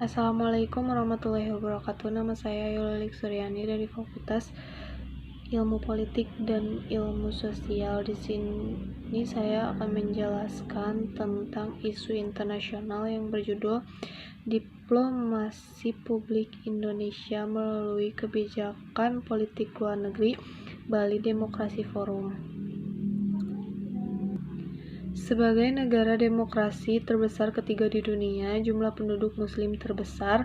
Assalamualaikum warahmatullahi wabarakatuh. Nama saya Yulilik Suryani dari Fakultas Ilmu Politik dan Ilmu Sosial. Di sini saya akan menjelaskan tentang isu internasional yang berjudul Diplomasi Publik Indonesia melalui Kebijakan Politik Luar Negeri Bali Demokrasi Forum. Sebagai negara demokrasi terbesar ketiga di dunia, jumlah penduduk muslim terbesar,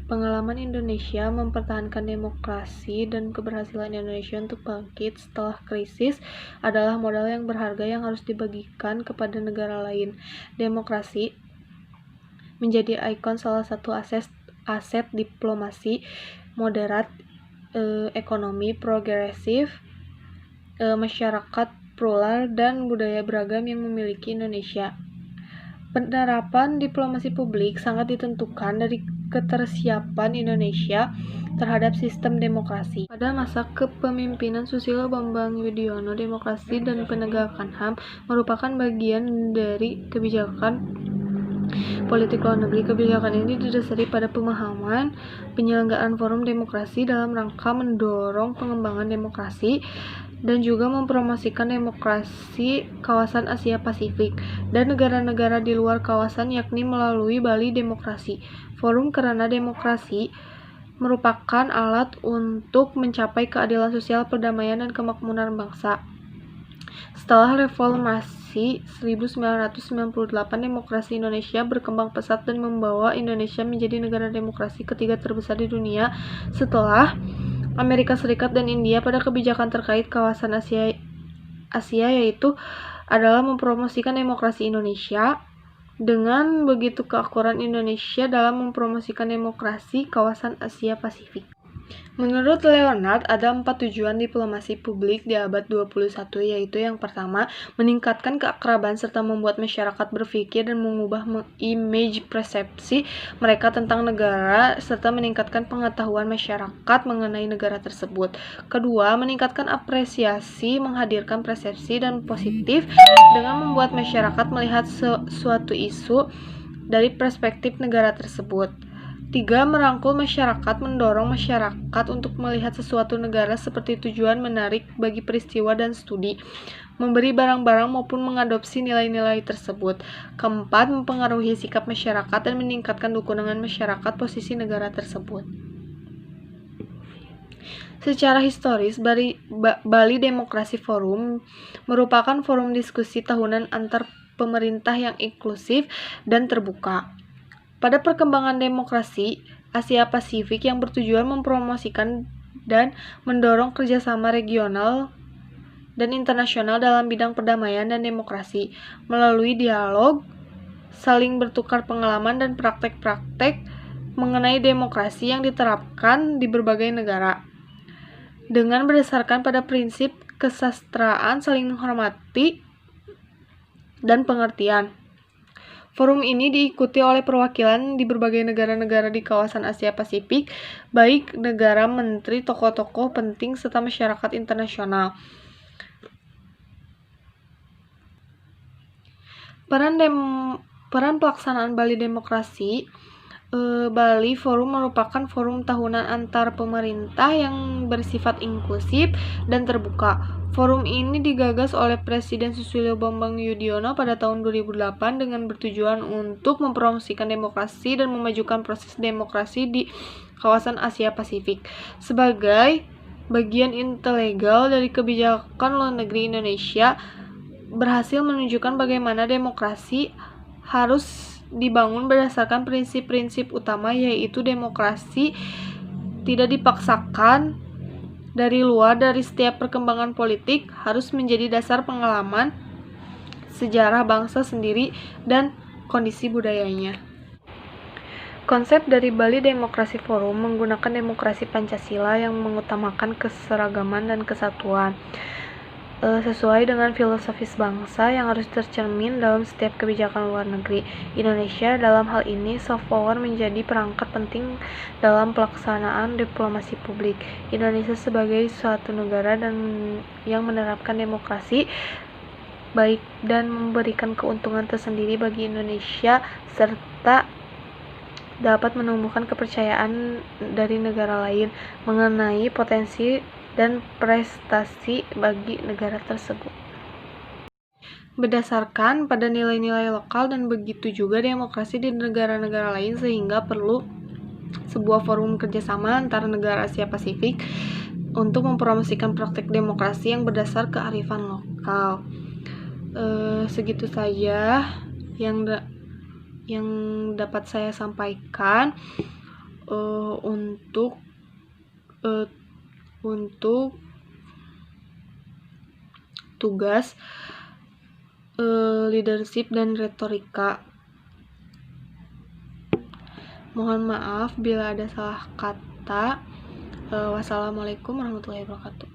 pengalaman Indonesia mempertahankan demokrasi dan keberhasilan Indonesia untuk bangkit setelah krisis adalah modal yang berharga yang harus dibagikan kepada negara lain. Demokrasi menjadi ikon salah satu aset diplomasi moderat, ekonomi progresif, masyarakat plural dan budaya beragam yang memiliki Indonesia. Penerapan diplomasi publik sangat ditentukan dari ketersiapan Indonesia terhadap sistem demokrasi. Pada masa kepemimpinan Susilo Bambang Yudhoyono, demokrasi dan penegakan HAM merupakan bagian dari kebijakan politik luar negeri. Kebijakan ini didasari pada pemahaman penyelenggaraan forum demokrasi dalam rangka mendorong pengembangan demokrasi dan juga mempromosikan demokrasi kawasan Asia Pasifik dan negara-negara di luar kawasan, yakni melalui Bali Demokrasi Forum, karena demokrasi merupakan alat untuk mencapai keadilan sosial, perdamaian, dan kemakmuran bangsa. Setelah reformasi 1998, demokrasi Indonesia berkembang pesat dan membawa Indonesia menjadi negara demokrasi ketiga terbesar di dunia setelah Amerika Serikat dan India. Pada kebijakan terkait kawasan Asia yaitu adalah mempromosikan demokrasi Indonesia. Dengan begitu keakuran Indonesia dalam mempromosikan demokrasi kawasan Asia Pasifik. Menurut Leonard, ada 4 tujuan diplomasi publik di abad 21, yaitu yang pertama, meningkatkan keakraban serta membuat masyarakat berpikir dan mengubah image persepsi mereka tentang negara serta meningkatkan pengetahuan masyarakat mengenai negara tersebut. Kedua, meningkatkan apresiasi, menghadirkan persepsi dan positif dengan membuat masyarakat melihat suatu isu dari perspektif negara tersebut. 3. Merangkul masyarakat, mendorong masyarakat untuk melihat sesuatu negara seperti tujuan menarik bagi peristiwa dan studi, memberi barang-barang maupun mengadopsi nilai-nilai tersebut. 4. Mempengaruhi sikap masyarakat dan meningkatkan dukungan masyarakat posisi negara tersebut. Secara historis, Bali Demokrasi Forum merupakan forum diskusi tahunan antar pemerintah yang inklusif dan terbuka. Pada perkembangan demokrasi Asia Pasifik yang bertujuan mempromosikan dan mendorong kerjasama regional dan internasional dalam bidang perdamaian dan demokrasi melalui dialog, saling bertukar pengalaman dan praktek-praktek mengenai demokrasi yang diterapkan di berbagai negara. Dengan berdasarkan pada prinsip kesastraan, saling menghormati, dan pengertian. Forum ini diikuti oleh perwakilan di berbagai negara-negara di kawasan Asia Pasifik, baik negara, menteri, tokoh-tokoh penting, serta masyarakat internasional. Peran pelaksanaan Bali Demokrasi Bali Forum merupakan forum tahunan antar pemerintah yang bersifat inklusif dan terbuka. Forum ini digagas oleh Presiden Susilo Bambang Yudhoyono pada tahun 2008 dengan bertujuan untuk mempromosikan demokrasi dan memajukan proses demokrasi di kawasan Asia Pasifik. Sebagai bagian integral dari kebijakan luar negeri, Indonesia berhasil menunjukkan bagaimana demokrasi harus dibangun berdasarkan prinsip-prinsip utama, yaitu demokrasi tidak dipaksakan dari luar dari setiap perkembangan politik, harus menjadi dasar pengalaman sejarah bangsa sendiri dan kondisi budayanya. Konsep dari Bali Demokrasi Forum menggunakan demokrasi Pancasila yang mengutamakan keseragaman dan kesatuan, sesuai dengan filosofis bangsa yang harus tercermin dalam setiap kebijakan luar negeri. Indonesia dalam hal ini soft power menjadi perangkat penting dalam pelaksanaan diplomasi publik. Indonesia sebagai suatu negara yang menerapkan demokrasi baik dan memberikan keuntungan tersendiri bagi Indonesia serta dapat menumbuhkan kepercayaan dari negara lain mengenai potensi dan prestasi bagi negara tersebut. Berdasarkan pada nilai-nilai lokal dan begitu juga demokrasi di negara-negara lain, sehingga perlu sebuah forum kerjasama antara negara Asia Pasifik untuk mempromosikan praktik demokrasi yang berdasar kearifan lokal. Segitu saja yang dapat saya sampaikan untuk tugas leadership dan retorika. Mohon maaf bila ada salah kata. Wassalamualaikum warahmatullahi wabarakatuh.